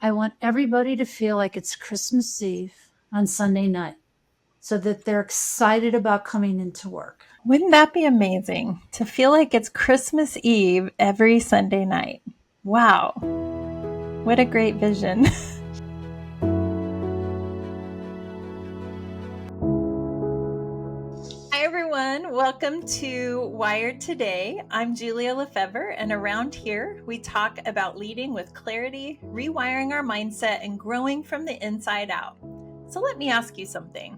I want everybody to feel like it's Christmas Eve on Sunday night so that they're excited about coming into work. Wouldn't that be amazing to feel like it's Christmas Eve every Sunday night? Wow. What a great vision. Hi, everyone. Welcome to Wired Today. I'm Julia Lefevre, and around here, we talk about leading with clarity, rewiring our mindset, and growing from the inside out. So let me ask you something.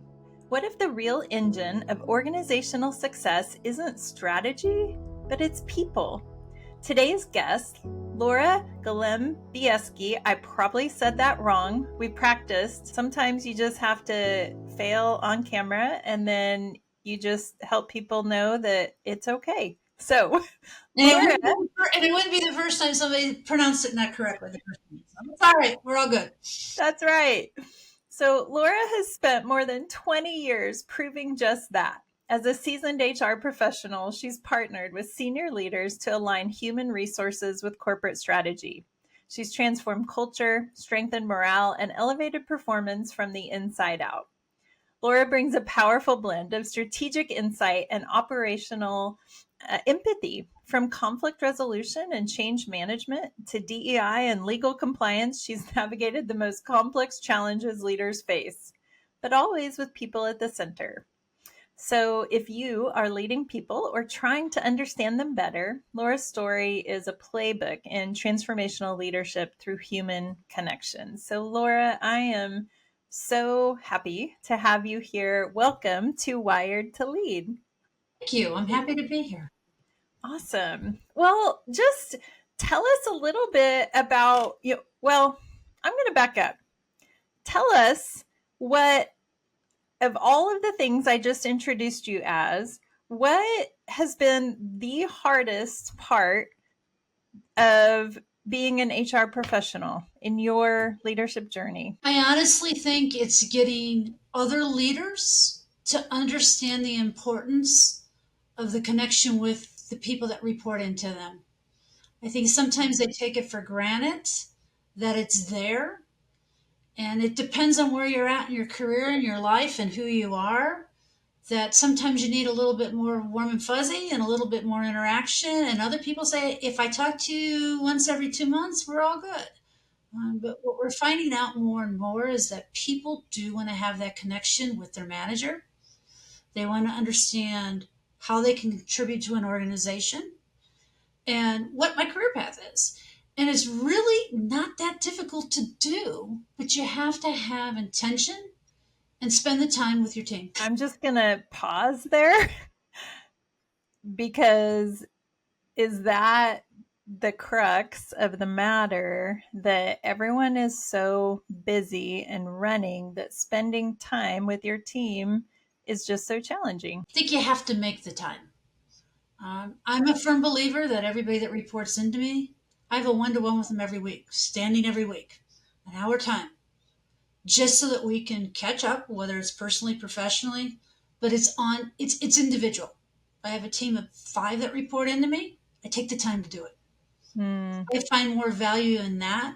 What if the real engine of organizational success isn't strategy, but it's people? Today's guest, Laura Golembieski, I probably said that wrong. We practiced. Sometimes you just have to fail on camera and then you just help people know that it's okay. So, Laura, And it wouldn't be the first time somebody pronounced it not correctly. It's all right. We're all good. that's right. So, Laura has spent more than 20 years proving just that. As a seasoned HR professional, she's partnered with senior leaders to align human resources with corporate strategy. She's transformed culture, strengthened morale, and elevated performance from the inside out. Laura brings a powerful blend of strategic insight and operational empathy. From conflict resolution and change management to DEI and legal compliance, she's navigated the most complex challenges leaders face, but always with people at the center. So, if you are leading people or trying to understand them better, Laura's story is a playbook in transformational leadership through human connection. So, Laura, I am so happy to have you here. Welcome to Wired to Lead. Thank you. I'm happy to be here. Awesome. Well, just tell us a little bit about you. Well, I'm going to back up. Tell us what, of all of the things I just introduced you as, what has been the hardest part of being an HR professional in your leadership journey? I honestly think it's getting other leaders to understand the importance of the connection with the people that report into them. I think sometimes they take it for granted that it's there. And it depends on where you're at in your career and your life and who you are. That sometimes you need a little bit more warm and fuzzy and a little bit more interaction. And other people say, if I talk to you once every 2 months, we're all good. But what we're finding out more and more is that people do want to have that connection with their manager. They want to understand how they can contribute to an organization and what my career path is. And it's really not that difficult to do, but you have to have intention and spend the time with your team. I'm just going to pause there because is that the crux of the matter, that everyone is so busy and running that spending time with your team is just so challenging? I think you have to make the time. I'm a firm believer that everybody that reports into me, I have a one-to-one with them every week, standing every week, an hour time, just so that we can catch up, whether it's personally, professionally, but it's individual. I have a team of 5 that report into me. I take the time to do it. I find more value in that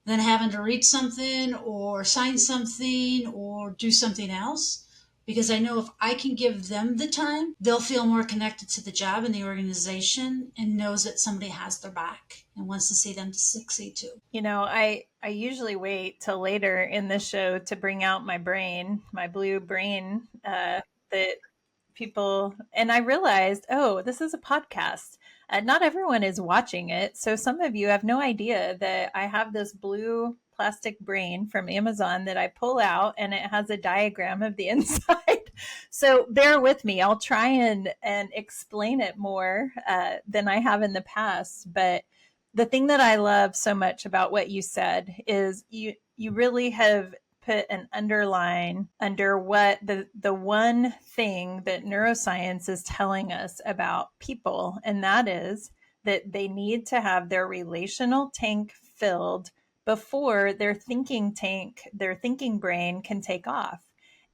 than having to read something or sign something or do something else. Because I know if I can give them the time, they'll feel more connected to the job and the organization and knows that somebody has their back and wants to see them succeed too. You know, I usually wait till later in the show to bring out my brain, my blue brain, that people, and I realized, oh, this is a podcast. Not everyone is watching it. So some of you have no idea that I have this blue plastic brain from Amazon that I pull out and it has a diagram of the inside. So bear with me. I'll try and explain it more than I have in the past. But the thing that I love so much about what you said is you really have put an underline under what the one thing that neuroscience is telling us about people, and that is that they need to have their relational tank filled before their thinking brain can take off.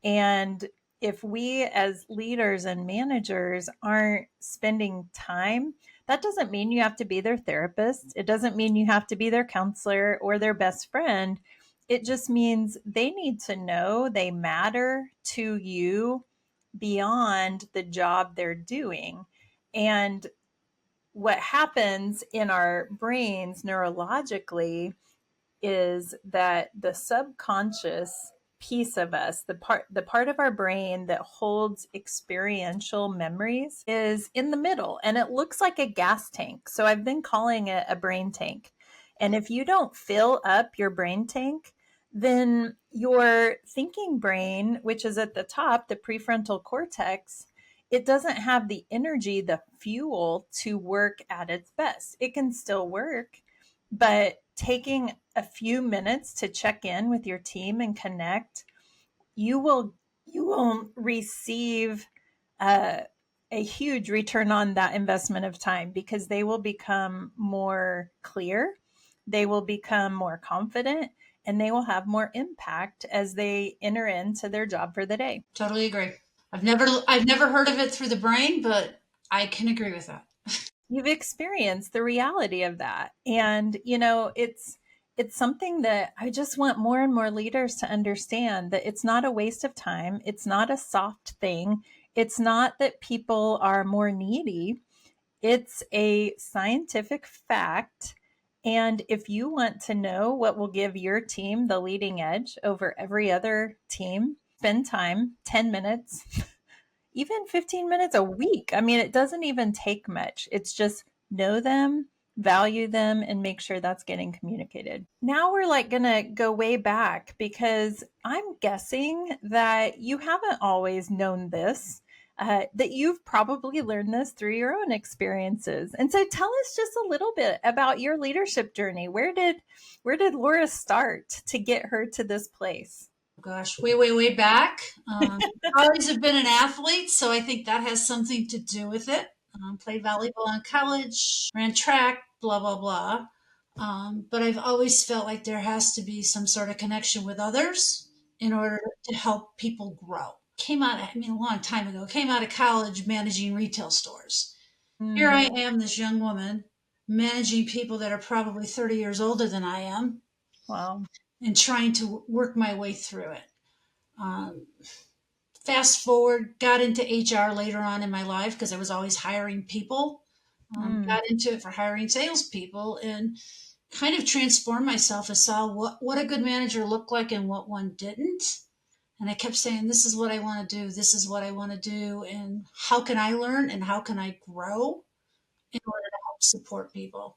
And if we as leaders and managers aren't spending time, That doesn't mean you have to be their therapist. It doesn't mean you have to be their counselor or their best friend. It just means they need to know they matter to you beyond the job they're doing. And what happens in our brains neurologically is that the subconscious piece of us, the part of our brain that holds experiential memories, is in the middle, and it looks like a gas tank. So I've been calling it a brain tank. And if you don't fill up your brain tank, then your thinking brain, which is at the top, the prefrontal cortex, it doesn't have the energy, the fuel to work at its best. It can still work, but taking a few minutes to check in with your team and connect, you will receive uh, a huge return on that investment of time, because they will become more clear, they will become more confident, and they will have more impact as they enter into their job for the day. Totally agree. I've never heard of it through the brain, but I can agree with that. You've experienced the reality of that, and it's something that I just want more and more leaders to understand, that it's not a waste of time, it's not a soft thing, it's not that people are more needy, it's a scientific fact. And if you want to know what will give your team the leading edge over every other team, spend time, 10 minutes, even 15 minutes a week. I mean, it doesn't even take much. It's just know them, value them, and make sure that's getting communicated. Now we're like going to go way back, because I'm guessing that you haven't always known this. That you've probably learned this through your own experiences. And so tell us just a little bit about your leadership journey. Where did Laura start to get her to this place? Gosh, way, way, way back. I always have been an athlete, so I think that has something to do with it. Played volleyball in college, ran track, blah, blah, blah. But I've always felt like there has to be some sort of connection with others in order to help people grow. Came out, I mean, a long time ago, came out of college managing retail stores. Here I Mm, am, this young woman, managing people that are probably 30 years older than I am wow. and trying to work my way through it. Um, Fast forward, got into HR later on in my life because I was always hiring people. Mm, Got into it for hiring salespeople and kind of transformed myself and saw what a good manager looked like and what one didn't. And I kept saying, this is what I want to do. This is what I want to do. And how can I learn and how can I grow in order to help support people?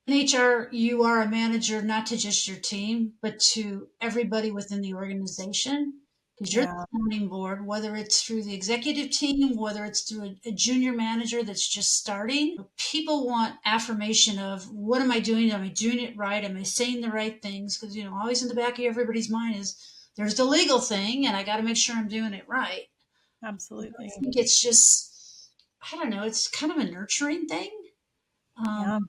In HR, you are a manager not to just your team, but to everybody within the organization, because you're yeah. the sounding board, whether it's through the executive team, whether it's through a junior manager that's just starting. People want affirmation of what am I doing? Am I doing it right? Am I saying the right things? Because, always in the back of everybody's mind is there's the legal thing, and I got to make sure I'm doing it right. I Absolutely. think it's just, I don't know, it's kind of a nurturing thing. Um, Yeah.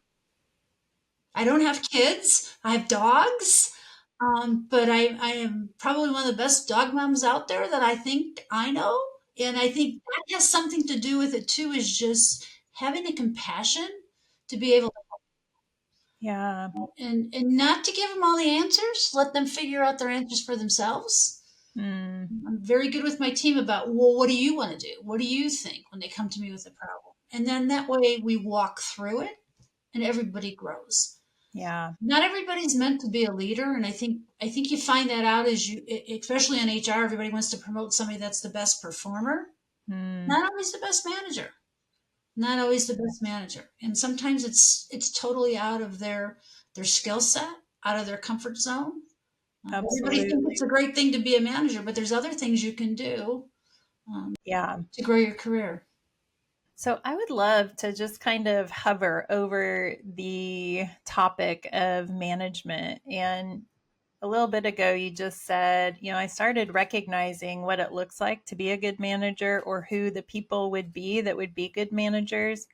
I don't have kids. I have dogs. But I am probably one of the best dog moms out there that I think I know. And I think that has something to do with it too, is just having the compassion to be able Yeah. to, and not to give them all the answers, let them figure out their answers for themselves. Mm, I'm very good with my team about, well, what do you want to do? What do you think when they come to me with a problem? And then that way we walk through it and everybody grows. yeah. Not everybody's meant to be a leader, and I think you find that out as you, especially in HR, everybody wants to promote somebody that's the best performer, Mm, not always the best manager, not always the best manager, and sometimes it's totally out of their skill set, out of their comfort zone. Everybody thinks it's absolutely. a great thing to be a manager, but there's other things you can do Yeah. to grow your career. So I would love to just kind of hover over the topic of management. And a little bit ago, you just said, I started recognizing what it looks like to be a good manager, or who the people would be that would be good managers.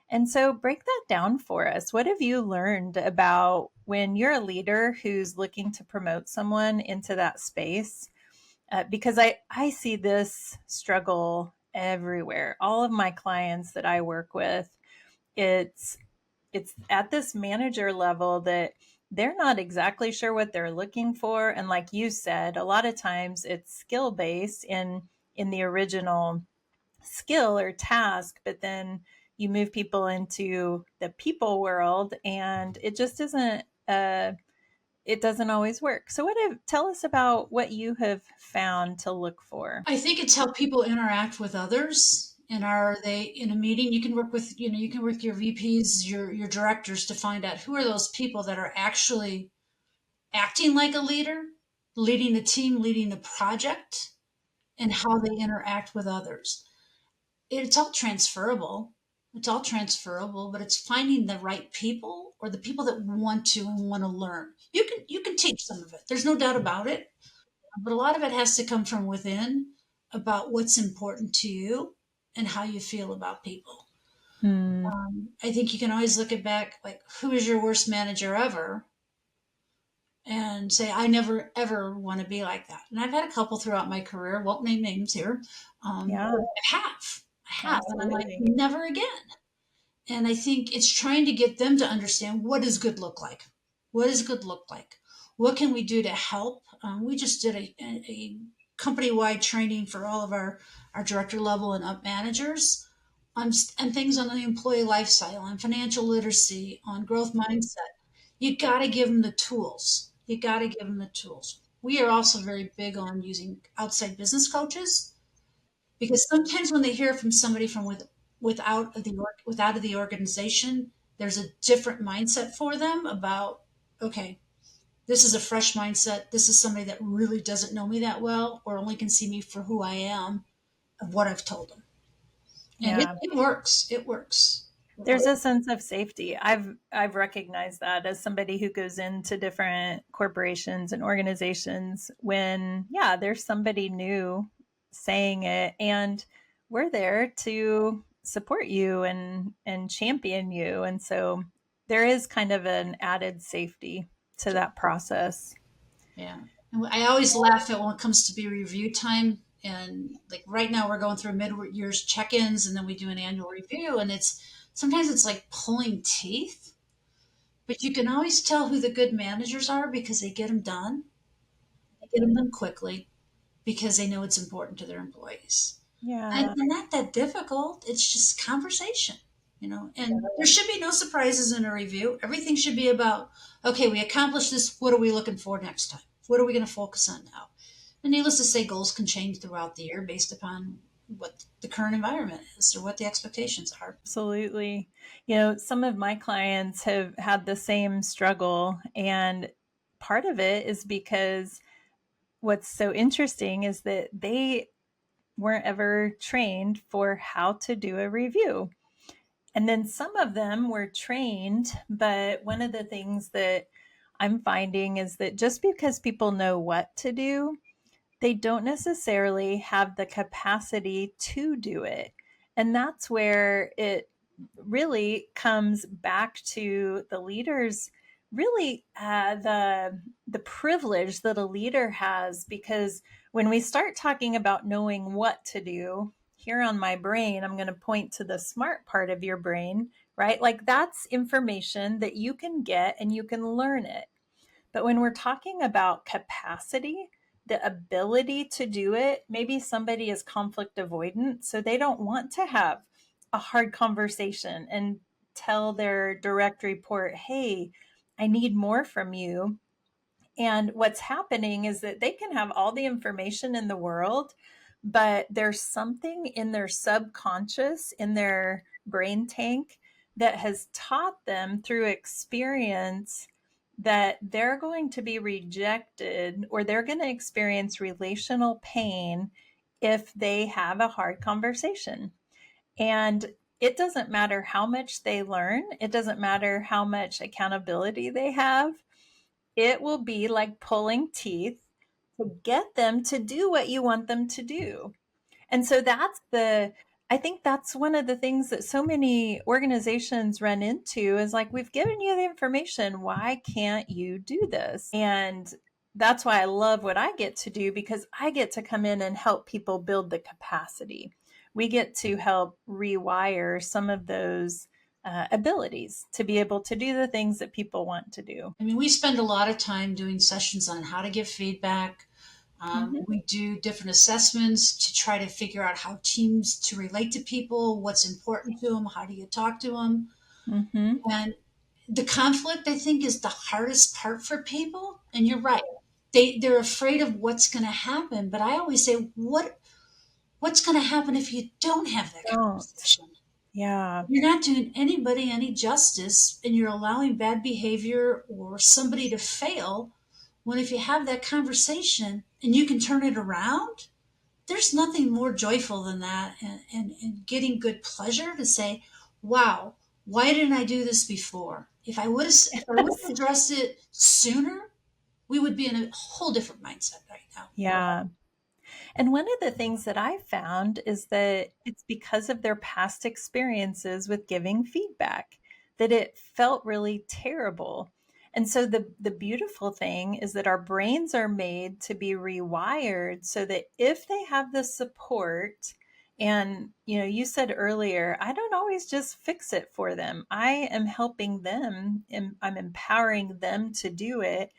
And so break that down for us. What have you learned about when you're a leader who's looking to promote someone into that space? Because I see this struggle everywhere. All of my clients that I work with, it's at this manager level that they're not exactly sure what they're looking for. And like you said, a lot of times it's skill based in the original skill or task, but then you move people into the people world and it just isn't it doesn't always work. So tell us about what you have found to look for. I think it's how people interact with others. And are they in a meeting? You can work with, you can work with your VPs, your directors to find out who are those people that are actually acting like a leader, leading the team, leading the project, and how they interact with others. It's all transferable. It's all transferable, but it's finding the right people or the people that want to and want to learn. You can teach some of it. There's no doubt about it. But a lot of it has to come from within about what's important to you and how you feel about people. Hmm. I think you can always look at back, like, who is your worst manager ever? And say, I never ever want to be like that. And I've had a couple throughout my career, won't name names here. Yeah, I have. And I'm like, absolutely. never again. And I think it's trying to get them to understand, what does good look like? What does good look like? What can we do to help? We just did a company-wide training for all of our director level and up managers on things on the employee life cycle, on financial literacy, on growth mindset. You got to give them the tools. You got to give them the tools. We are also very big on using outside business coaches, because sometimes when they hear from somebody from without of the organization, there's a different mindset for them about, okay, this is a fresh mindset. This is somebody that really doesn't know me that well, or only can see me for who I am, of what I've told them. And it, Yeah. it works. It works. There's a sense of safety. I've recognized that as somebody who goes into different corporations and organizations when yeah, there's somebody new saying it and we're there to support you and champion you. And so there is kind of an added safety to that process. Yeah. And I always laugh at when it comes to be review time. And like right now, we're going through mid-years check-ins, and then we do an annual review. And it's sometimes it's like pulling teeth, but you can always tell who the good managers are because they get them done. They get them done quickly because they know it's important to their employees. And Yeah. they're not that difficult. It's just conversation, and there should be no surprises in a review. Everything should be about, okay, we accomplished this. What are we looking for next time? What are we going to focus on now? And needless to say, goals can change throughout the year based upon what the current environment is or what the expectations are. Absolutely. You know, some of my clients have had the same struggle. And part of it is because what's so interesting is that they weren't ever trained for how to do a review. And then some of them were trained, but one of the things that I'm finding is that just because people know what to do, they don't necessarily have the capacity to do it. And that's where it really comes back to the leaders really the privilege that a leader has, because when we start talking about knowing what to do here on my brain, I'm going to point to the smart part of your brain, right? Like that's information that you can get and you can learn it. But when we're talking about capacity, the ability to do it, maybe somebody is conflict avoidant, so they don't want to have a hard conversation and tell their direct report, hey, I need more from you. And what's happening is that they can have all the information in the world, but there's something in their subconscious, in their brain tank, that has taught them through experience that they're going to be rejected or they're going to experience relational pain if they have a hard conversation. And it doesn't matter how much they learn, it doesn't matter how much accountability they have, it will be like pulling teeth to get them to do what you want them to do. And so I think that's one of the things that so many organizations run into is like, we've given you the information. Why can't you do this? And that's why I love what I get to do, because I get to come in and help people build the capacity. We get to help rewire some of those abilities to be able to do the things that people want to do. I mean, we spend a lot of time doing sessions on how to give feedback. Mm-hmm. We do different assessments to try to figure out how teams to relate to people, what's important to them, how do you talk to them. Mm-hmm. And the conflict, I think, is the hardest part for people. And you're right. They're afraid of what's going to happen. But I always say, what's going to happen if you don't have that Don't. conversation? Yeah. You're not doing anybody any justice, and you're allowing bad behavior or somebody to fail. When if you have that conversation and you can turn it around, there's nothing more joyful than that, and getting good pleasure to say, wow, why didn't I do this before? If I would have addressed it sooner, we would be in a whole different mindset right now. Yeah. And one of the things that I found is that it's because of their past experiences with giving feedback that it felt really terrible. And so the beautiful thing is that our brains are made to be rewired so that if they have the support, and you said earlier, I don't always just fix it for them. I am helping them and I'm empowering them to do it.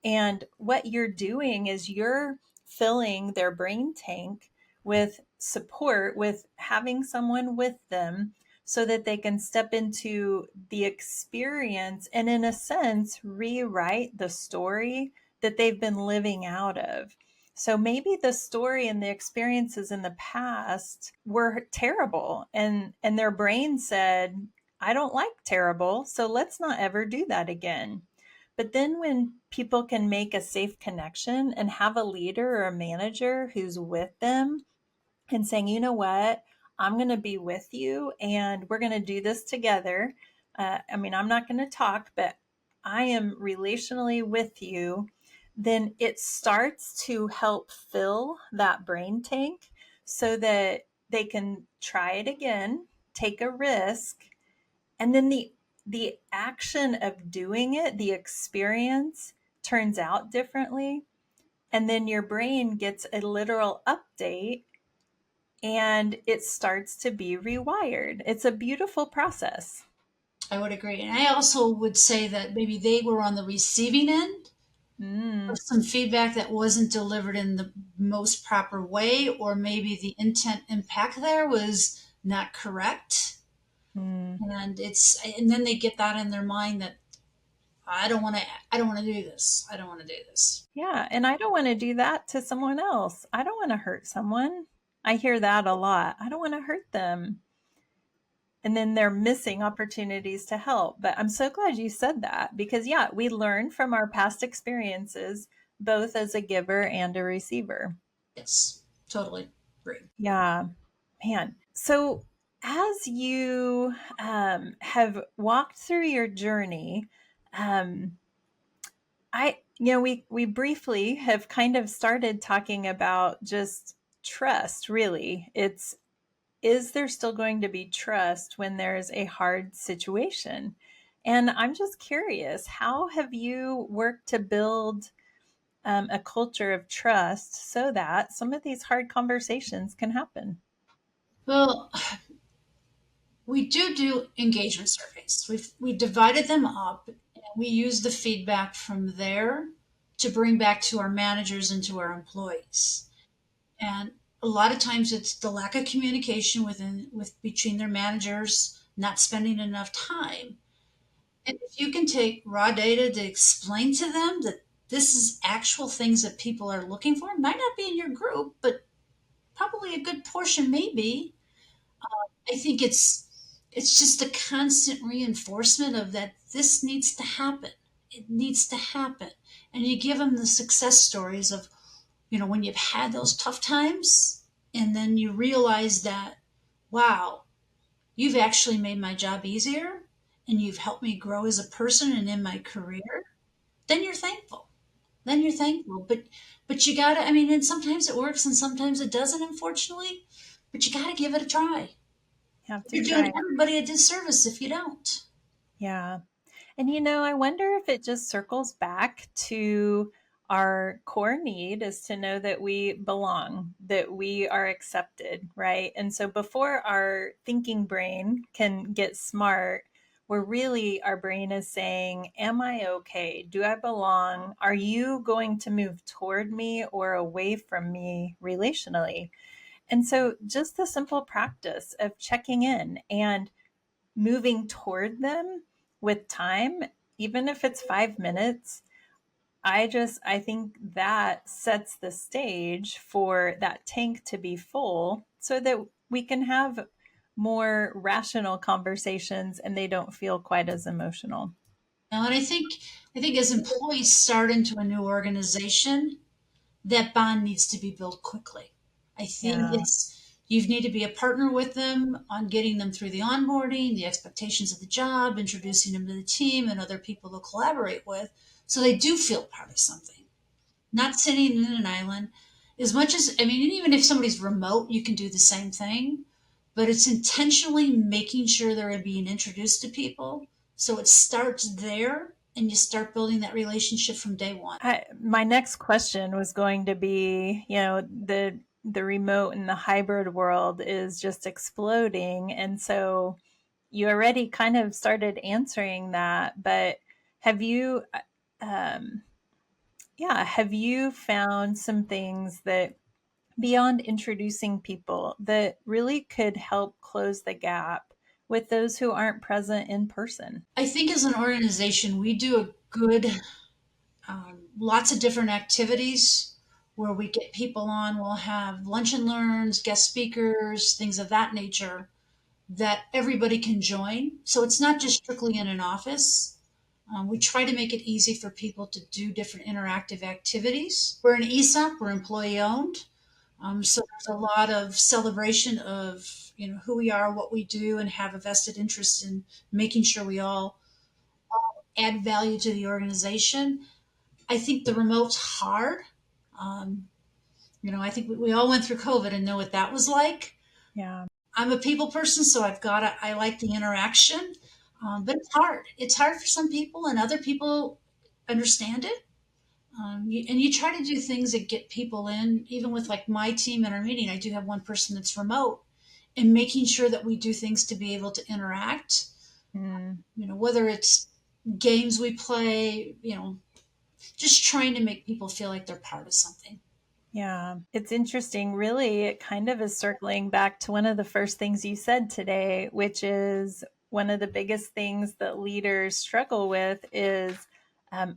And what you're doing is you're filling their brain tank with support, with having someone with them so that they can step into the experience and, in a sense, rewrite the story that they've been living out of. So maybe the story and the experiences in the past were terrible, and their brain said, I don't like terrible, so let's not ever do that again. But then when people can make a safe connection and have a leader or a manager who's with them and saying, you know what, I'm going to be with you and we're going to do this together. I mean, I'm not going to talk, but I am relationally with you. Then it starts to help fill that brain tank so that they can try it again, take a risk, and then the action of doing it, the experience turns out differently, and then your brain gets a literal update and it starts to be rewired. It's a beautiful process. I would agree. And I also would say that maybe they were on the receiving end of Mm, some feedback that wasn't delivered in the most proper way, or maybe the intent impact there was not correct. mm. And then they get that in their mind that I don't want to do this. I don't want to do this. Yeah, and I don't want to do that to someone else. I don't want to hurt someone. I hear that a lot. I don't want to hurt them. And then they're missing opportunities to help. But I'm so glad you said that because, yeah, we learn from our past experiences, both as a giver and a receiver. Yes, totally agree. Yeah, man. So, as you have walked through your journey, um, we briefly have kind of started talking about just trust. Really, it's is there still going to be trust when there's a hard situation? And I'm just curious, how have you worked to build a culture of trust so that some of these hard conversations can happen? Well, we do engagement surveys. We divided them up, and we use the feedback from there to bring back to our managers and to our employees. And a lot of times it's the lack of communication with between their managers, not spending enough time. And if you can take raw data to explain to them that this is actual things that people are looking for, might not be in your group, but probably a good portion may be. I think it's just a constant reinforcement of that this needs to happen. It needs to happen. And you give them the success stories of, when you've had those tough times and then you realize that, wow, you've actually made my job easier and you've helped me grow as a person and in my career, then you're thankful. Then you're thankful. But you gotta, I mean, and sometimes it works and sometimes it doesn't, unfortunately. But you gotta give it a try. You have to You're try doing it. everybody a disservice if you don't. Yeah. And I wonder if it just circles back to our core need is to know that we belong, that we are accepted, right? And so before our thinking brain can get smart, where really our brain is saying, am I okay? Do I belong? Are you going to move toward me or away from me relationally? And so just the simple practice of checking in and moving toward them with time, even if it's 5 minutes, I think that sets the stage for that tank to be full so that we can have more rational conversations and they don't feel quite as emotional. Now, and I think as employees start into a new organization, that bond needs to be built quickly. I think Yeah. it's you need to be a partner with them on getting them through the onboarding, the expectations of the job, introducing them to the team and other people to collaborate with, so they do feel part of something, not sitting in an island. As much as I mean, even if somebody's remote, you can do the same thing, but it's intentionally making sure they're being introduced to people, so it starts there, and you start building that relationship from day one. My next question was going to be, the remote and the hybrid world is just exploding, and so you already kind of started answering that. But have you, um, yeah, have you found some things that beyond introducing people that really could help close the gap with those who aren't present in person? I think as an organization, we do a good, lots of different activities where we get people on. We'll have lunch and learns, guest speakers, things of that nature that everybody can join. So it's not just strictly in an office. We try to make it easy for people to do different interactive activities. We're an ESOP, we're employee owned. So there's a lot of celebration of who we are, what we do, and have a vested interest in making sure we all add value to the organization. I think the remote's hard. Um, I think we all went through COVID and know what that was like. Yeah. I'm a people person, so I like the interaction, but it's hard. It's hard for some people, and other people understand it. And you try to do things that get people in, even with like my team in our meeting. I do have one person that's remote, and making sure that we do things to be able to interact. Mm. Whether it's games we play, just trying to make people feel like they're part of something. Yeah, it's interesting. Really, it kind of is circling back to one of the first things you said today, which is one of the biggest things that leaders struggle with is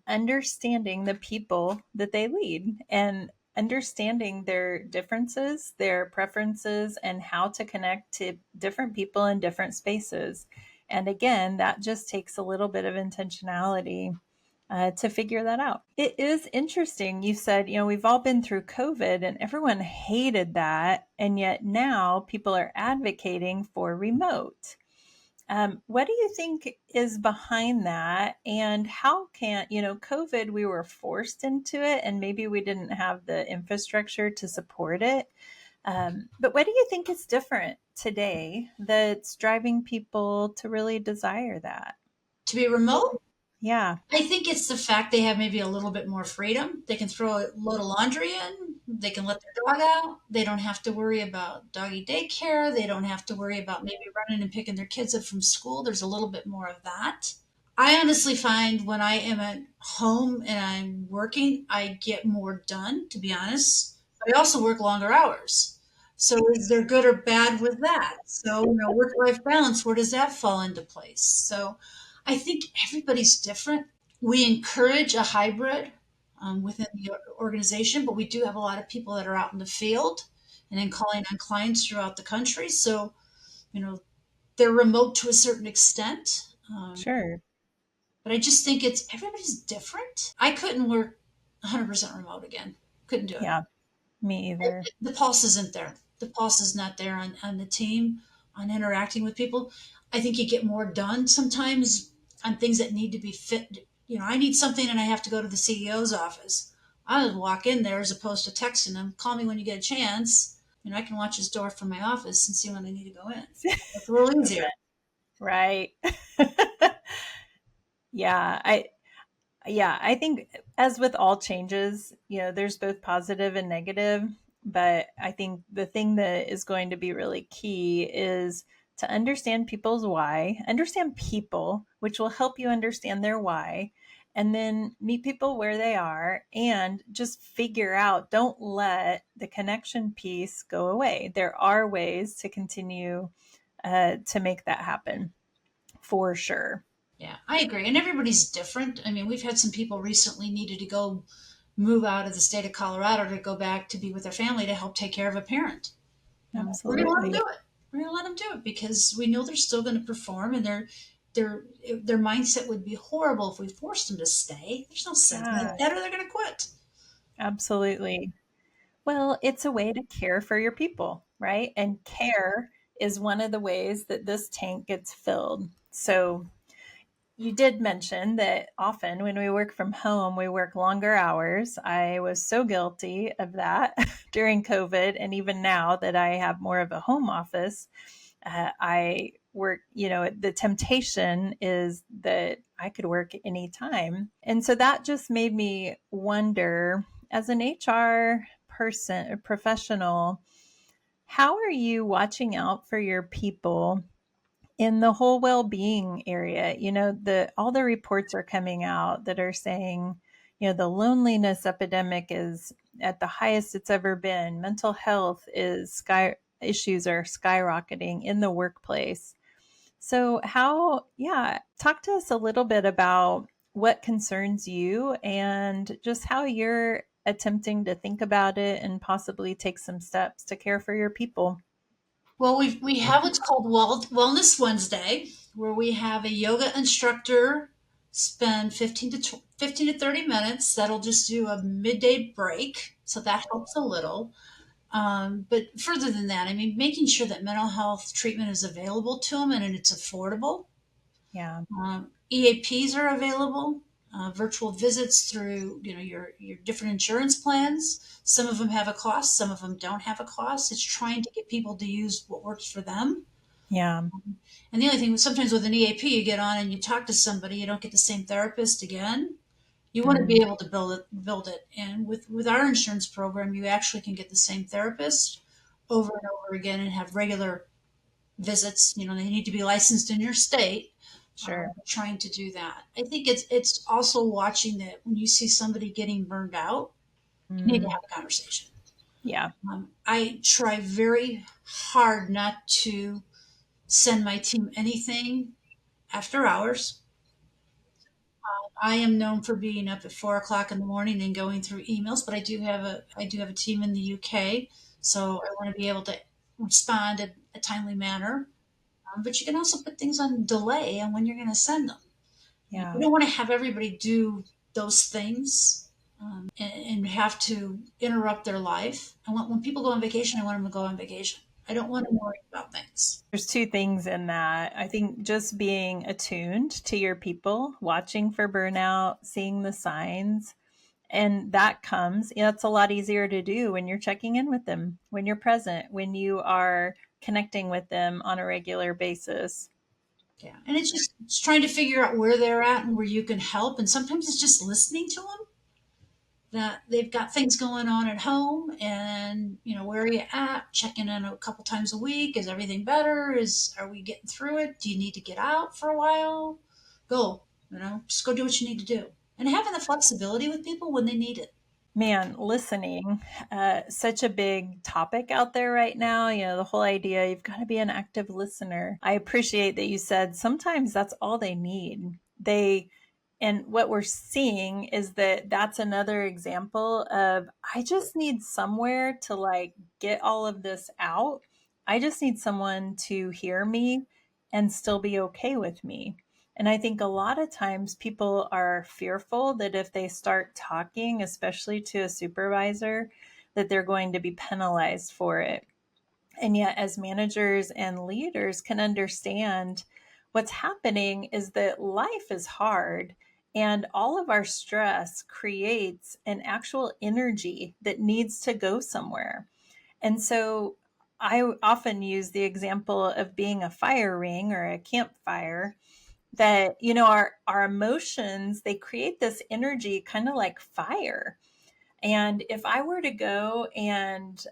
understanding the people that they lead and understanding their differences, their preferences, and how to connect to different people in different spaces. And again, that just takes a little bit of intentionality to figure that out. It is interesting. You said, we've all been through COVID and everyone hated that. And yet now people are advocating for remote. What do you think is behind that? And how can, COVID, we were forced into it and maybe we didn't have the infrastructure to support it. But what do you think is different today that's driving people to really desire that? To be remote, Yeah. I think it's the fact they have maybe a little bit more freedom. They can throw a load of laundry in. They can let their dog out. They don't have to worry about doggy daycare. They don't have to worry about maybe running and picking their kids up from school. There's a little bit more of that. I honestly find when I am at home and I'm working, I get more done, to be honest. But I also work longer hours. So is there good or bad with that? So, work-life balance, where does that fall into place? So I think everybody's different. We encourage a hybrid within the organization, but we do have a lot of people that are out in the field and then calling on clients throughout the country. So, you know, they're remote to a certain extent. Sure. But I just think everybody's different. I couldn't work 100% remote again. Couldn't do it. Yeah. Me either. The pulse isn't there. The pulse is not there on the team, on interacting with people. I think you get more done sometimes on things that need to be fit. I need something and I have to go to the CEO's office. I would walk in there as opposed to texting him, call me when you get a chance. I can watch his door from my office and see when I need to go in. It's a little easier. Right. Yeah, I think as with all changes, there's both positive and negative, but I think the thing that is going to be really key is to understand people's why, understand people, which will help you understand their why, and then meet people where they are and just figure out, don't let the connection piece go away. There are ways to continue to make that happen for sure. Yeah, I agree. And everybody's different. I mean, we've had some people recently needed to go move out of the state of Colorado to go back to be with their family to help take care of a parent. We're going to let them Absolutely. do it. We're going to let them do it because we know they're still going to perform, and their their mindset would be horrible if we forced them to stay. There's no sense in Yeah, that, or they're going to quit. absolutely. Well, it's a way to care for your people, right? And care is one of the ways that this tank gets filled. So you did mention that often when we work from home, we work longer hours. I was so guilty of that during COVID. And even now that I have more of a home office, I work, the temptation is that I could work anytime. And so that just made me wonder, as an HR person, professional, how are you watching out for your people in the whole well-being area? The all the reports are coming out that are saying, the loneliness epidemic is at the highest it's ever been. Mental health issues are skyrocketing in the workplace. So talk to us a little bit about what concerns you and just how you're attempting to think about it and possibly take some steps to care for your people. Well, we have what's called Wellness Wednesday, where we have a yoga instructor spend 15 to 30 minutes. That'll just do a midday break, so that helps a little. But further than that, I mean, making sure that mental health treatment is available to them and it's affordable. Yeah. EAPs are available, virtual visits through your different insurance plans. Some of them have a cost, some of them don't have a cost. It's trying to get people to use what works for them. Yeah. And the other thing, sometimes with an EAP, you get on and you talk to somebody, you don't get the same therapist again. You want to be Mm, able to build it. And with our insurance program, you actually can get the same therapist over and over again and have regular visits. They need to be licensed in your state. sure. Trying to do that. I think it's also watching that when you see somebody getting burned out, you need to Mm, have a conversation. yeah. I try very hard not to send my team anything after hours. I am known for being up at 4 o'clock in the morning and going through emails, but I do have a team in the UK, so I want to be able to respond in a timely manner. But you can also put things on delay on when you're going to send them. You Yeah. don't want to have everybody do those things and have to interrupt their life. When people go on vacation, I want them to go on vacation. I don't want to worry about things. There's two things in that. I think just being attuned to your people, watching for burnout, seeing the signs, and that comes, it's a lot easier to do when you're checking in with them, when you're present, when you are connecting with them on a regular basis. Yeah, and it's trying to figure out where they're at and where you can help. And sometimes it's just listening to them that they've got things going on at home, and where are you at? Checking in a couple times a week. Is everything better? Are we getting through it? Do you need to get out for a while? Go, just go do what you need to do, and having the flexibility with people when they need it. Man, listening, such a big topic out there right now. The whole idea, you've got to be an active listener. I appreciate that you said sometimes that's all they need. And what we're seeing is that that's another example of, I just need somewhere to like get all of this out. I just need someone to hear me and still be okay with me. And I think a lot of times people are fearful that if they start talking, especially to a supervisor, that they're going to be penalized for it. And yet, as managers and leaders can understand, what's happening is that life is hard, and all of our stress creates an actual energy that needs to go somewhere. And so I often use the example of being a fire ring or a campfire, that our emotions, they create this energy kind of like fire, And if I were to go and,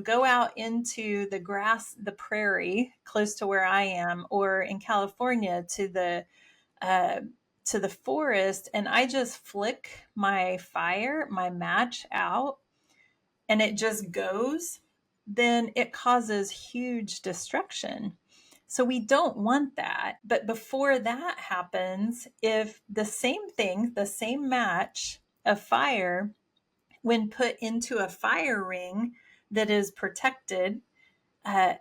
go out into the grass, the prairie close to where I am, or in California uh, to the forest, and I just flick my match out, and it just goes, then it causes huge destruction. So we don't want that. But before that happens, if the same thing, the same match of fire, when put into a fire ring that is protected, uh,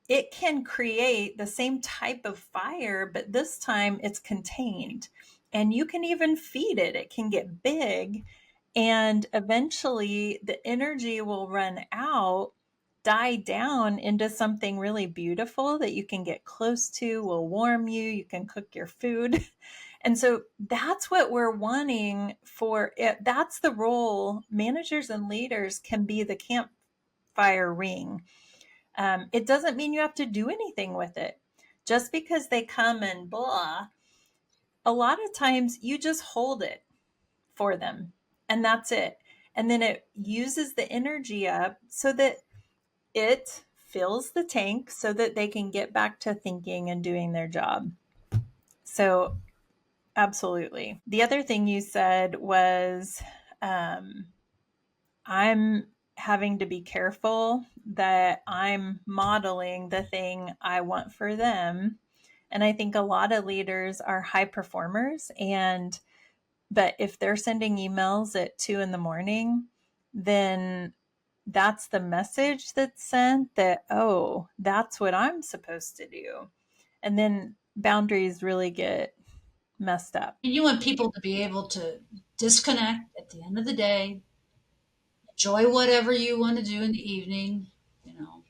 it can create the same type of fire, but this time it's contained. And you can even feed it. It can get big, and eventually the energy will run out, die down into something really beautiful that you can get close to, will warm you, you can cook your food. And so that's what we're wanting for it. That's the role managers and leaders can be, the campfire ring. It doesn't mean you have to do anything with it. Just because they come and blah, a lot of times you just hold it for them, and that's it. And then it uses the energy up so that it fills the tank so that they can get back to thinking and doing their job. So, absolutely. The other thing you said was, um, I'm having to be careful that I'm modeling the thing I want for them. And I think a lot of leaders are high performers, and but if they're sending emails at 2 in the morning, then that's the message that's sent, that, oh, that's what I'm supposed to do. And then boundaries really get messed up. And you want people to be able to disconnect at the end of the day, enjoy whatever you want to do in the evening,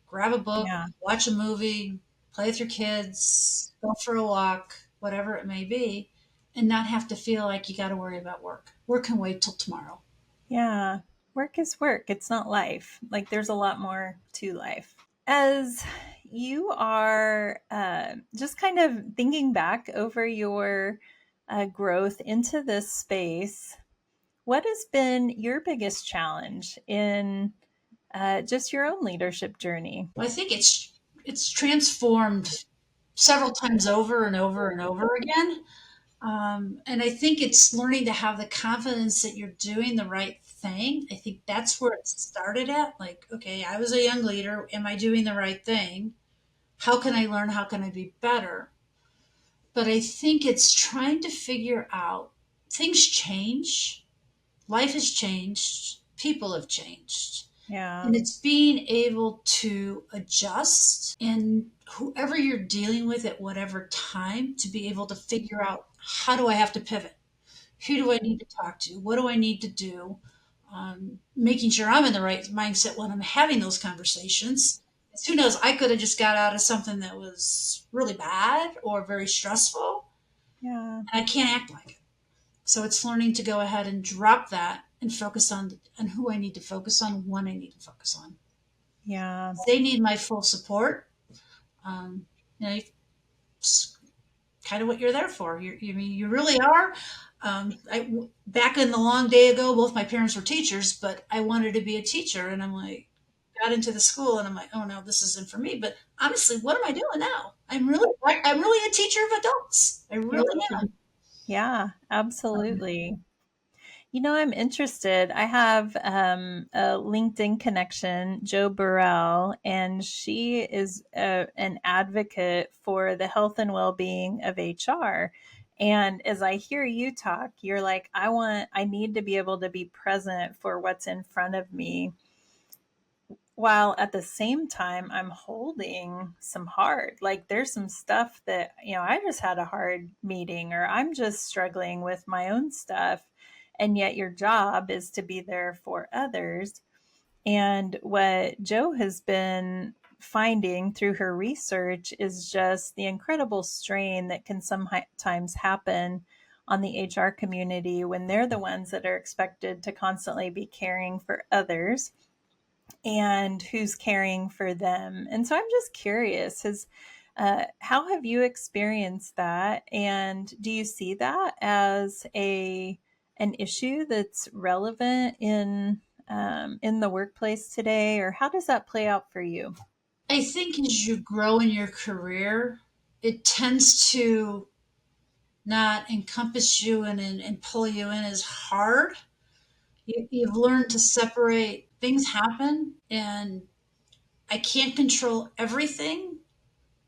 grab a book, Yeah. watch a movie, play with your kids, go for a walk, whatever it may be, and not have to feel like you got to worry about work. Work can wait till tomorrow. Yeah. Work is work. It's not life. Like, there's a lot more to life. As you are just kind of thinking back over your growth into this space, what has been your biggest challenge in just your own leadership journey? Well, I think it's transformed several times over and over and over again. And I think it's learning to have the confidence that you're doing the right thing. I think that's where it started at. Like, okay, I was a young leader. Am I doing the right thing? How can I learn? How can I be better? But I think it's trying to figure out things change, life has changed, people have changed. Yeah. And it's being able to adjust, and whoever you're dealing with at whatever time, to be able to figure out, how do I have to pivot? Who do I need to talk to? What do I need to do? Making sure I'm in the right mindset when I'm having those conversations. Who knows? I could have just got out of something that was really bad or very stressful, Yeah. and I can't act like it. So it's learning to go ahead and drop that and focus on who I need to focus on, when I need to focus on. Yeah. They need my full support. Um, it's kind of what you're there for. You really are. Back in the long day ago, both my parents were teachers, but I wanted to be a teacher, and I'm like, got into the school, and I'm like, oh no, this isn't for me. But honestly, what am I doing now? I'm really a teacher of adults. I really Yeah. am. Yeah, absolutely. I'm interested. I have a LinkedIn connection, Joe Burrell, and she is an advocate for the health and well being of HR. And as I hear you talk, you're like, I need to be able to be present for what's in front of me, while at the same time I'm holding some hard, like, there's some stuff that, I just had a hard meeting, or I'm just struggling with my own stuff. And yet your job is to be there for others. And what Joe has been finding through her research is just the incredible strain that can sometimes happen on the HR community when they're the ones that are expected to constantly be caring for others, and who's caring for them. And so I'm just curious, how have you experienced that? And do you see that as an issue that's relevant in the workplace today, or how does that play out for you? I think as you grow in your career, it tends to not encompass you and pull you in as hard. You've learned to separate things happen, and I can't control everything,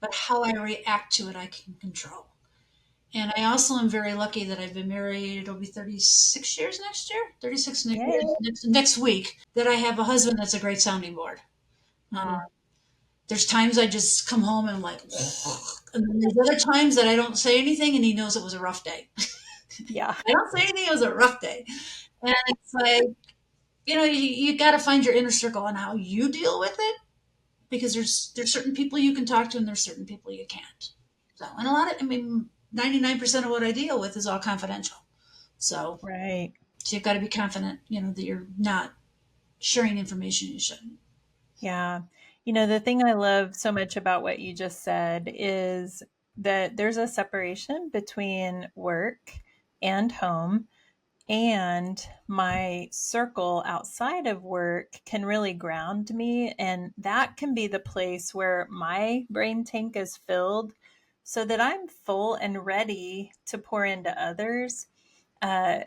but how I react to it, I can control. And I also am very lucky that I've been married, it'll be 36 years next year, 36 Yay. years next week, that I have a husband that's a great sounding board. Uh, Mm, there's times I just come home and I'm like, and then there's other times that I don't say anything and he knows it was a rough day. yeah. I don't say anything, it was a rough day. And it's like, you got to find your inner circle on how you deal with it, because there's certain people you can talk to and there's certain people you can't. So, and I mean, 99% of what I deal with is all confidential. So, Right. so you've got to be confident, that you're not sharing information you shouldn't. Yeah. The thing I love so much about what you just said is that there's a separation between work and home, and my circle outside of work can really ground me. And that can be the place where my brain tank is filled so that I'm full and ready to pour into others. Uh,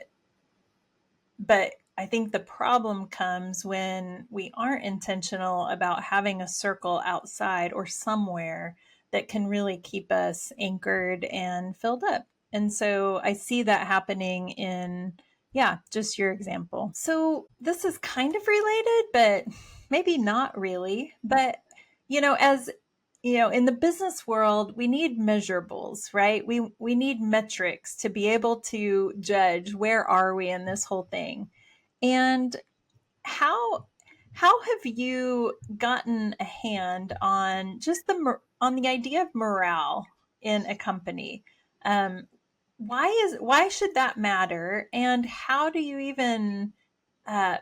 but I think the problem comes when we aren't intentional about having a circle outside or somewhere that can really keep us anchored and filled up. And so I see that happening in, yeah, just your example. So this is kind of related, but maybe not really. But, as in the business world, we need measurables, right? We need metrics to be able to judge where are we in this whole thing. And how how have you gotten a hand on just on the idea of morale in a company? Um, why should that matter, and how do you even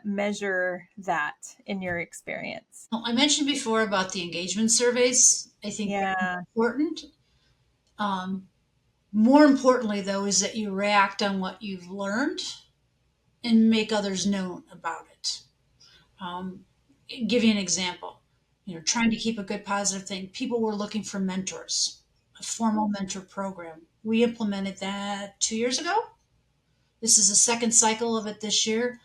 measure that in your experience? Well, I mentioned before about the engagement surveys. I think they're Yeah, important. Um, More importantly, though, is that you react on what you've learned and make others know about it. Um, Give you an example. Trying to keep a good positive thing. People were looking for mentors, a formal mentor program. We implemented that 2 years ago. This is the second cycle of it this year,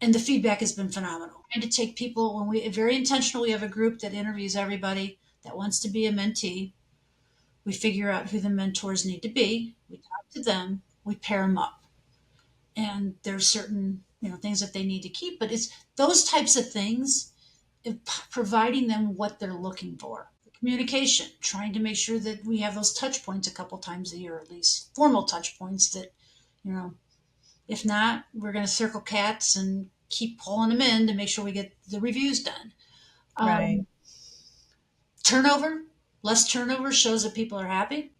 and the feedback has been phenomenal. And to take people, when we very intentional, we have a group that interviews everybody that wants to be a mentee. We figure out who the mentors need to be. We talk to them. We pair them up, and there's certain things that they need to keep. But it's those types of things, providing them what they're looking for. Communication, trying to make sure that we have those touch points a couple times a year, at least formal touch points that, you know, if not, we're going to circle cats and keep pulling them in to make sure we get the reviews done. right, Um, Turnover, less turnover shows that people are happy.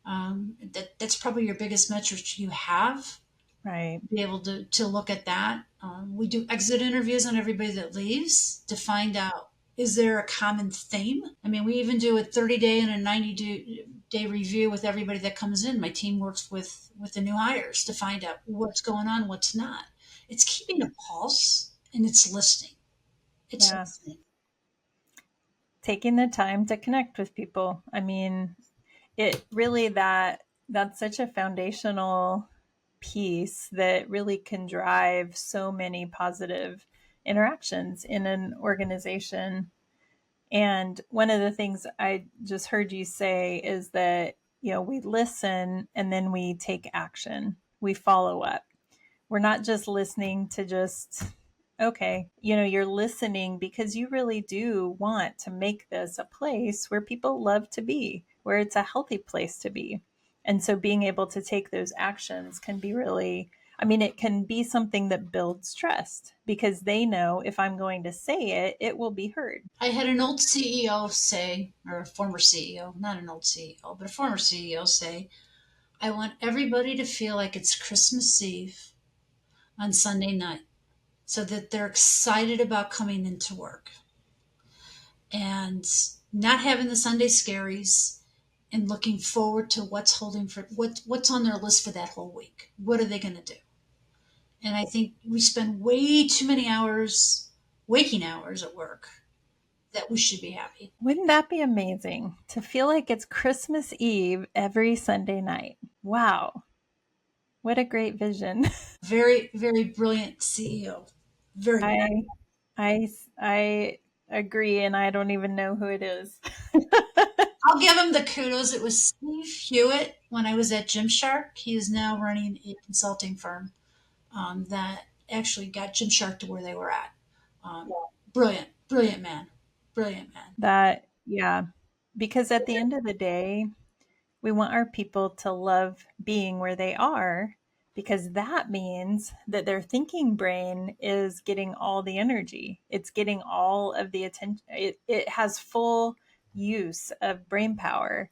That's probably your biggest metric you have. right. Be able to look at that. We do exit interviews on everybody that leaves to find out, is there a common theme? I mean, we even do a 30-day and a 90-day review with everybody that comes in. My team works with the new hires to find out what's going on, what's not. It's keeping a pulse and it's listening. It's Yeah. listening. Taking the time to connect with people. I mean, it really that's such a foundational piece that really can drive so many positive interactions in an organization. And one of the things I just heard you say is that, we listen and then we take action. We follow up. We're not just listening to just, okay, you're listening because you really do want to make this a place where people love to be, where it's a healthy place to be. And so being able to take those actions can be really, I mean, it can be something that builds trust because they know if I'm going to say it, it will be heard. I had an old CEO say, or a former CEO, not an old CEO, but a former CEO say, I want everybody to feel like it's Christmas Eve on Sunday night so that they're excited about coming into work and not having the Sunday scaries and looking forward to what's on their list for that whole week. What are they going to do? And I think we spend way too many hours, waking hours at work, that we should be happy. Wouldn't that be amazing to feel like it's Christmas Eve every Sunday night? Wow. What a great vision. Very, very brilliant CEO. Very brilliant. I I agree, and I don't even know who it is. I'll give him the kudos. It was Steve Hewitt when I was at Gymshark. He is now running a consulting firm that actually got Gymshark to where they were at. Um, brilliant, brilliant man, brilliant man. That, yeah, because at the end of the day, we want our people to love being where they are because that means that their thinking brain is getting all the energy. It's getting all of the attention. It has full use of brain power.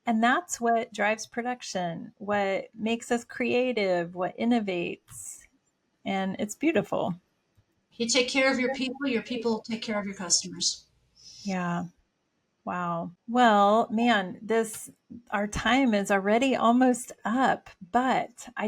And that's what drives production, what makes us creative, what innovates. And it's beautiful. You take care of your people will take care of your customers. Yeah. Wow. Well, man, this our time is already almost up, but I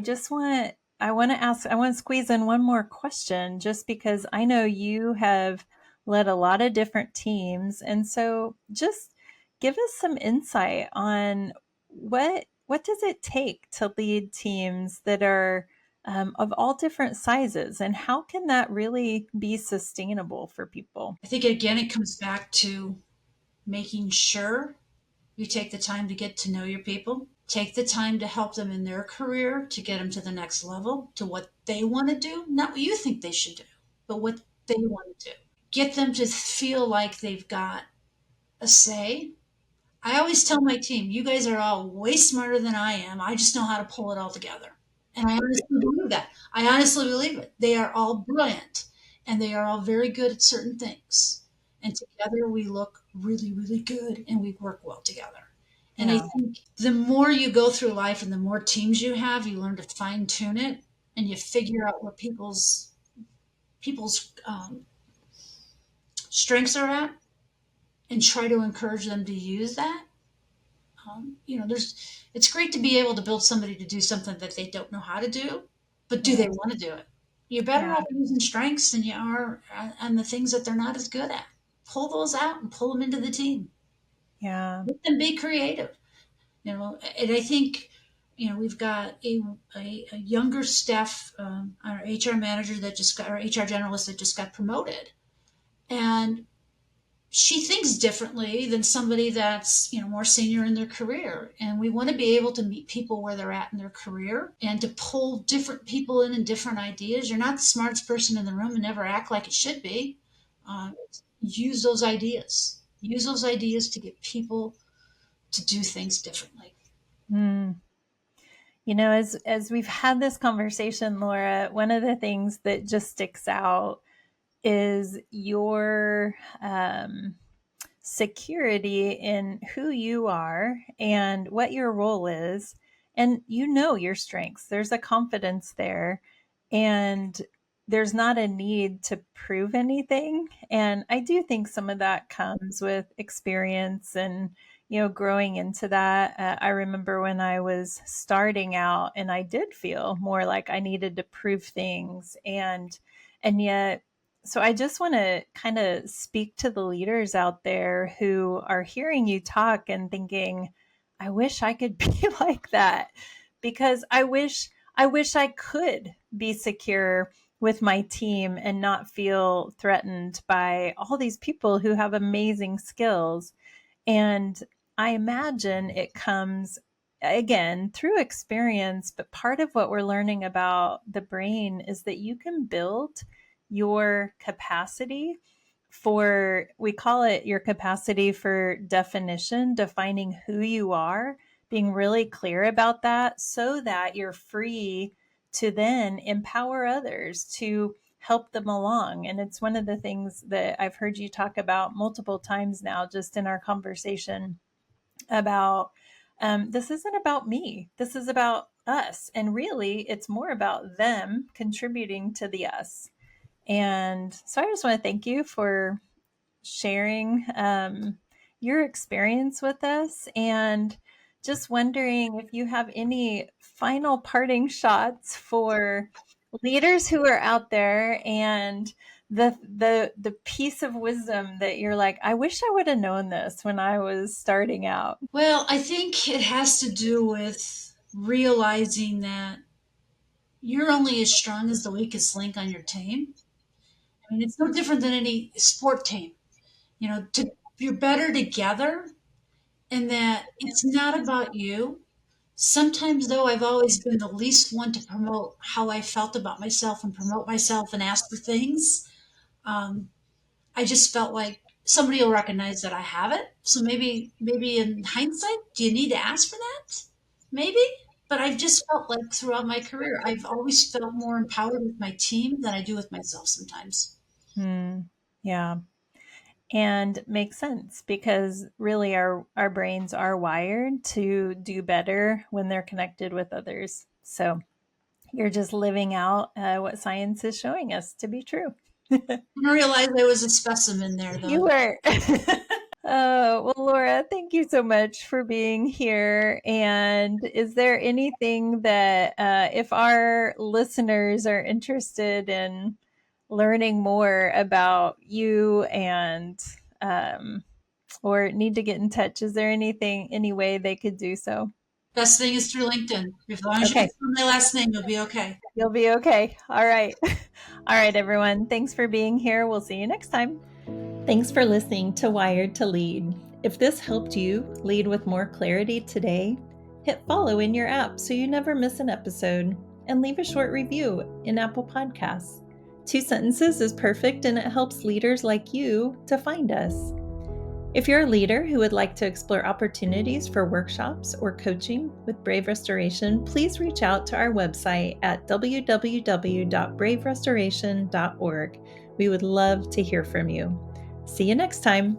want to squeeze in one more question just because I know you have led a lot of different teams. And so just give us some insight on what does it take to lead teams that are of all different sizes, and how can that really be sustainable for people? I think again, it comes back to making sure you take the time to get to know your people, take the time to help them in their career to get them to the next level, to what they want to do, not what you think they should do, but what they want to do. Get them to feel like they've got a say. I always tell my team, you guys are all way smarter than I am. I just know how to pull it all together. And I honestly believe that. I honestly believe it. They are all brilliant and they are all very good at certain things. And together we look really, really good and we work well together. And I Yeah. think the more you go through life and the more teams you have, you learn to fine tune it and you figure out what people's strengths are at and try to encourage them to use that. There's it's great to be able to build somebody to do something that they don't know how to do, but do they Yeah. want to do it? You're better Yeah. off using strengths than you are on the things that they're not as good at. Pull those out and pull them into the team. Yeah. Let them be creative. And I think we've got a younger staff, our HR manager that just got, our HR generalist that just got promoted, and she thinks differently than somebody that's more senior in their career, and we want to be able to meet people where they're at in their career and to pull different people in and different ideas. You're not the smartest person in the room and never act like it should be. uh, use those ideas to get people to do things differently. Mm. As we've had this conversation, Laura, one of the things that just sticks out is your security in who you are and what your role is. And you know your strengths, there's a confidence there, and there's not a need to prove anything. And I do think some of that comes with experience and growing into that. I remember when I was starting out and I did feel more like I needed to prove things, and yet, so I just want to kind of speak to the leaders out there who are hearing you talk and thinking, I wish I could be like that, because I wish I could be secure with my team and not feel threatened by all these people who have amazing skills. And I imagine it comes again through experience, but part of what we're learning about the brain is that you can build your capacity for, we call it your capacity for definition, defining who you are, being really clear about that so that you're free to then empower others to help them along. And it's one of the things that I've heard you talk about multiple times now, just in our conversation about this isn't about me, this is about us. And really, it's more about them contributing to the us. And so I just want to thank you for sharing your experience with us, and just wondering if you have any final parting shots for leaders who are out there and the piece of wisdom that you're like, I wish I would have known this when I was starting out? Well, I think it has to do with realizing that you're only as strong as the weakest link on your team. I mean, it's no different than any sport team. You're better together, and that it's not about you. Sometimes, though, I've always been the least one to promote how I felt about myself and promote myself and ask for things. Um, I just felt like somebody will recognize that I have it. So maybe in hindsight, do you need to ask for that? Maybe. But I've just felt like throughout my career, I've always felt more empowered with my team than I do with myself sometimes. Hmm. Yeah. And makes sense because really our brains are wired to do better when they're connected with others. So you're just living out what science is showing us to be true. I didn't realize I was a specimen there, You though. were. Well, Laura, thank you so much for being here. And is there anything that, if our listeners are interested in learning more about you and, or need to get in touch, is there any way they could do so? Best thing is through LinkedIn. As long as you Okay, can spell my last name, you'll be okay. you'll be okay. All right. All right, everyone. Thanks for being here. We'll see you next time. Thanks for listening to Wired to Lead. If this helped you lead with more clarity today, hit follow in your app so you never miss an episode and leave a short review in Apple Podcasts. 2 sentences is perfect and it helps leaders like you to find us. If you're a leader who would like to explore opportunities for workshops or coaching with Brave Restoration, please reach out to our website at www.braverestoration.org. We would love to hear from you. See you next time.